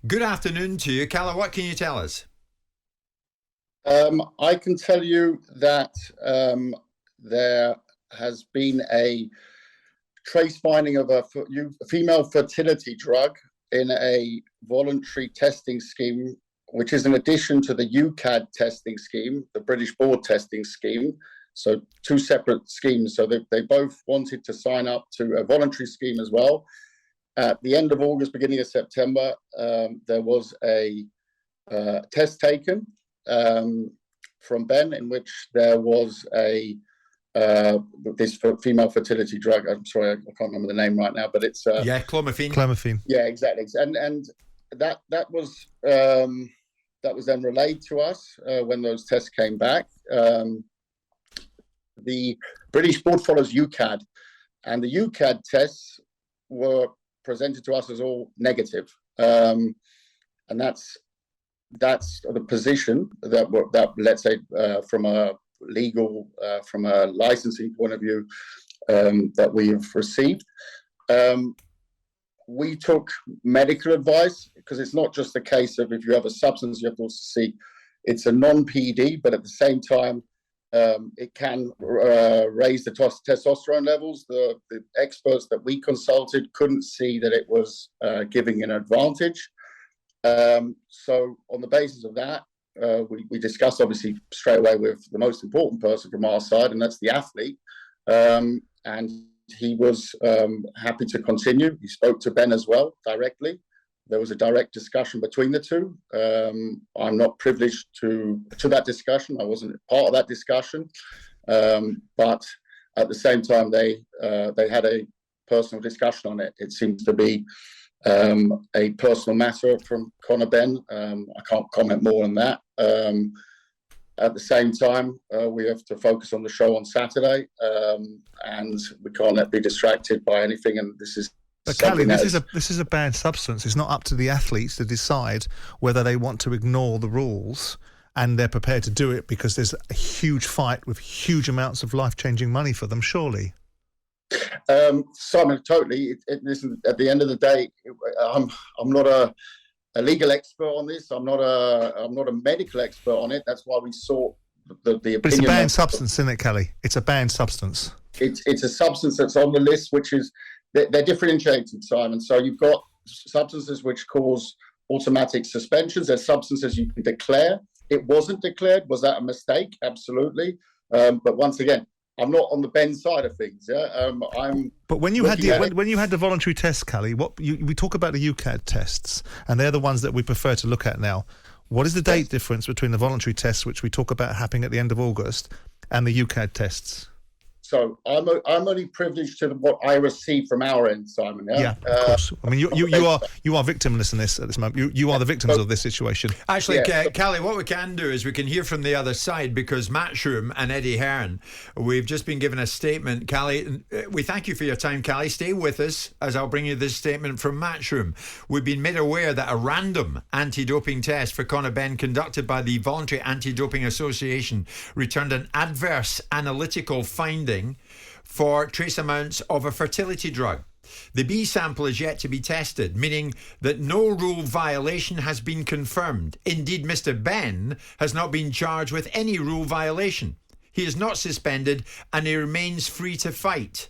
Good afternoon to you. Kalle, what can you tell us? I can tell you that there has been a trace finding of a female fertility drug in a voluntary testing scheme, which is in addition to the UCAD testing scheme, the British Board testing scheme. So two separate schemes. So they both wanted to sign up to a voluntary scheme as well. At the end of August, beginning of September, there was a test taken from Ben, in which there was this female fertility drug. I'm sorry, I can't remember the name right now, but it's Clomiphene. Clomiphene. Yeah, exactly. And that was then relayed to us when those tests came back. The British Board follows UCAD, and the UCAD tests were presented to us as all negative, and that's the position that let's say from a legal, from a licensing point of view, that we have received. We took medical advice, because it's not just a case of if you have a substance, you have to also see it's a non-PD, but at the same time, it can raise the testosterone levels. The experts that we consulted couldn't see that it was giving an advantage. So on the basis of that, we discussed obviously straight away with the most important person from our side, and that's the athlete. And he was happy to continue. He spoke to Ben as well directly. There was a direct discussion between the two. I'm not privileged to that discussion. I wasn't part of that discussion. But at the same time, they had a personal discussion on it. It seems to be a personal matter from Conor Benn. I can't comment more on that. At the same time, we have to focus on the show on Saturday, and we can't be distracted by anything. And this is. But Kalle, this is a banned substance. It's not up to the athletes to decide whether they want to ignore the rules, and they're prepared to do it because there's a huge fight with huge amounts of life-changing money for them, surely. Simon, totally. Listen, at the end of the day, I'm not a legal expert on this. I'm not a medical expert on it. That's why we sought the opinion. But it's a banned substance, isn't it, Kalle? It's a banned substance. It's a substance that's on the list, which is. They're differentiated, Simon. So you've got substances which cause automatic suspensions. There's substances you can declare. It wasn't declared. Was that a mistake? Absolutely. But once again, I'm not on the Ben side of things. Yeah, But when you had the voluntary tests, Kalle, we talk about the UCAD tests, and they're the ones that we prefer to look at now. What is the date difference between the voluntary tests, which we talk about happening at the end of August, and the UCAD tests? So I'm only privileged to what I receive from our end, Simon. Yeah, of course. I mean, you are victimless in this at this moment. You are the victims of this situation. Actually, Kalle, what we can do is we can hear from the other side, because Matchroom and Eddie Hearn, we've just been given a statement. Kalle, we thank you for your time, Kalle. Stay with us as I'll bring you this statement from Matchroom. We've been made aware that a random anti-doping test for Conor Benn conducted by the Voluntary Anti-Doping Association returned an adverse analytical finding for trace amounts of a fertility drug. The B sample is yet to be tested, meaning that no rule violation has been confirmed. Indeed, Mr. Benn has not been charged with any rule violation. He is not suspended and he remains free to fight.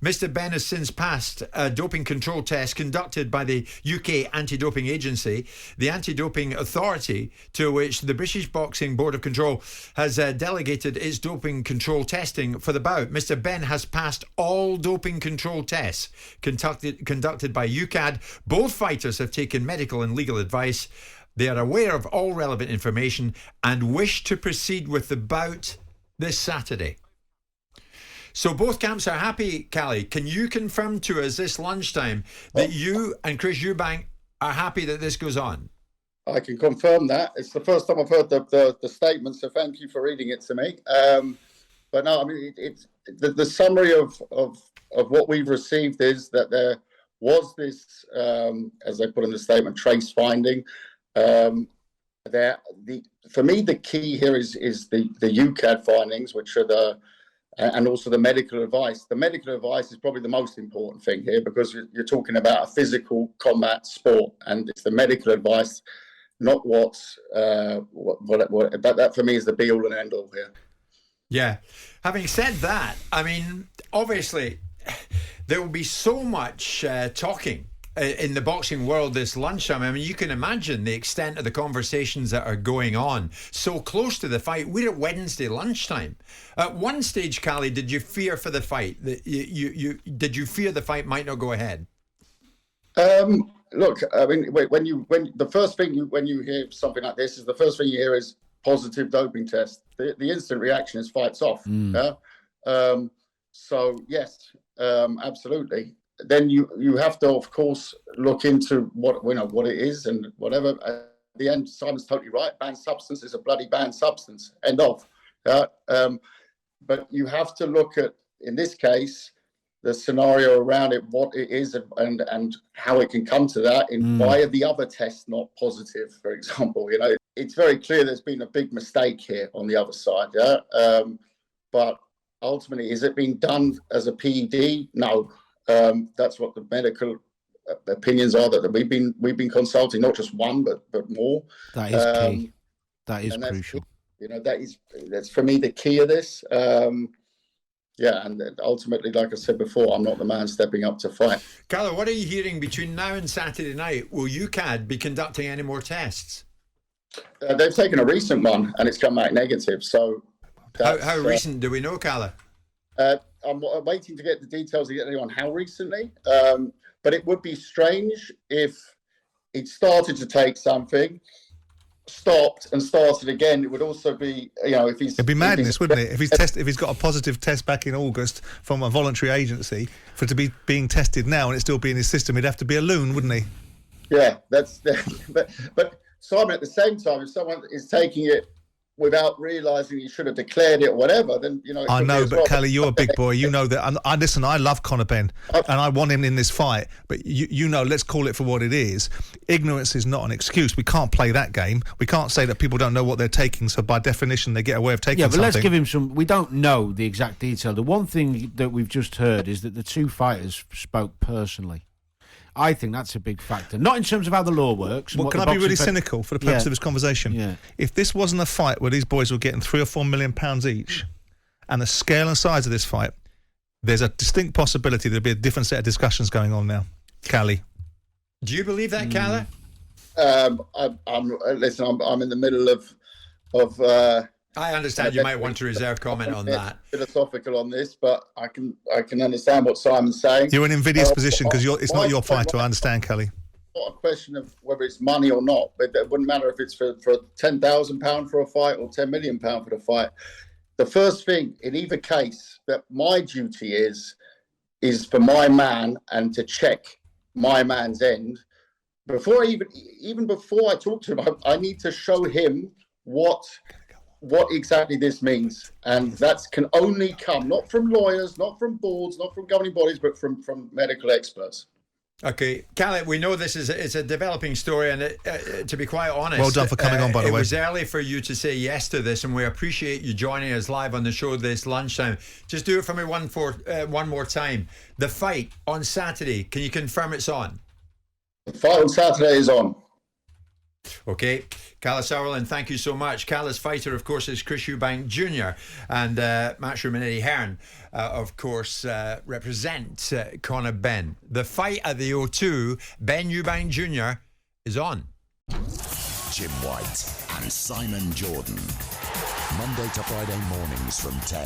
Mr. Benn has since passed a doping control test conducted by the UK Anti-Doping Agency, the anti-doping authority to which the British Boxing Board of Control has delegated its doping control testing for the bout. Mr. Benn has passed all doping control tests conducted by UCAD. Both fighters have taken medical and legal advice. They are aware of all relevant information and wish to proceed with the bout this Saturday. So both camps are happy, Kalle. Can you confirm to us this lunchtime that you and Chris Eubank are happy that this goes on? I can confirm that. It's the first time I've heard the statement, so thank you for reading it to me. But no, I mean, it's the summary of what we've received is that there was this, as I put in the statement, trace finding. For me, the key here is the UCAD findings, which are and also the medical advice. The medical advice is probably the most important thing here, because you're talking about a physical combat sport, and it's the medical advice, not what that for me is the be all and end all here. Yeah. Having said that, I mean, obviously, there will be so much talking in the boxing world this lunchtime. I mean, you can imagine the extent of the conversations that are going on so close to the fight. We're at Wednesday lunchtime. At one stage, Kalle, did you fear for the fight? Did you fear the fight might not go ahead? Look, I mean, when you hear something like this, is the first thing you hear is positive doping test. The instant reaction is fights off. Yeah? So yes, absolutely. Then you have to, of course, look into what it is and whatever. At the end, Simon's totally right. Banned substance is a bloody banned substance. End of. But you have to look at, in this case, the scenario around it, what it is, and how it can come to that. Why are the other tests not positive, for example? You know, it's very clear there's been a big mistake here on the other side. Yeah. But ultimately, is it being done as a PED? No. That's what the medical opinions are that we've been consulting, not just one, but more. That is key. That is crucial. You know, that's for me the key of this. Yeah, and ultimately, like I said before, I'm not the man stepping up to fight. Kalle, what are you hearing between now and Saturday night? Will UKAD be conducting any more tests? They've taken a recent one, and it's come back negative. So, how recent do we know, Kalle? I'm waiting to get the details on how recently. But it would be strange if it started to take something, stopped and started again. It would also be, if he's... It'd be madness, wouldn't it? If he's got a positive test back in August from a voluntary agency, for it to be being tested now and it still be in his system, he'd have to be a loon, wouldn't he? Yeah, but Simon, at the same time, if someone is taking it without realising he should have declared it or whatever, then, I know, but Kalle, you're a big boy. You know that. I love Conor Benn, and I want him in this fight. But let's call it for what it is. Ignorance is not an excuse. We can't play that game. We can't say that people don't know what they're taking, so by definition they get away with taking something. Yeah, but let's give him some... We don't know the exact detail. The one thing that we've just heard is that the two fighters spoke personally. I think that's a big factor. Not in terms of how the law works. Well, can I be really cynical for the purpose of this conversation? Yeah. If this wasn't a fight where these boys were getting £3 or £4 million each, and the scale and size of this fight, there's a distinct possibility there'll be a different set of discussions going on now. Kalle. Do you believe that, Kalle? I'm in the middle of I understand you might want to reserve comment on that. Philosophical on this, but I can understand what Simon's saying. You're in an invidious position because it's not your fight. I understand, Kalle. Not a question of whether it's money or not, but it wouldn't matter if it's for £10,000 for a fight or £10 million for the fight. The first thing in either case that my duty is for my man and to check my man's end before even before I talk to him. I need to show him what exactly this means, and that can only come not from lawyers, not from boards, not from governing bodies, but from medical experts. Okay, Kalle, we know this is a developing story, and to be quite honest, well done for coming on, by the way. It was early for you to say yes to this, and we appreciate you joining us live on the show this lunchtime. Just do it for me one more time. The fight on Saturday, can you confirm it's on? The fight on Saturday is on. Okay, Kalle Sauerland, thank you so much. Kalle's fighter, of course, is Chris Eubank Jr. and Matchroom and Eddie Hearn, of course, represent Conor Benn. The fight at the O2, Ben Eubank Jr. is on. Jim White and Simon Jordan. Monday to Friday mornings from 10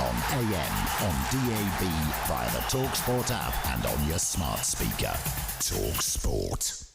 on AM, on DAB, via the talkSPORT app and on your smart speaker. talkSPORT.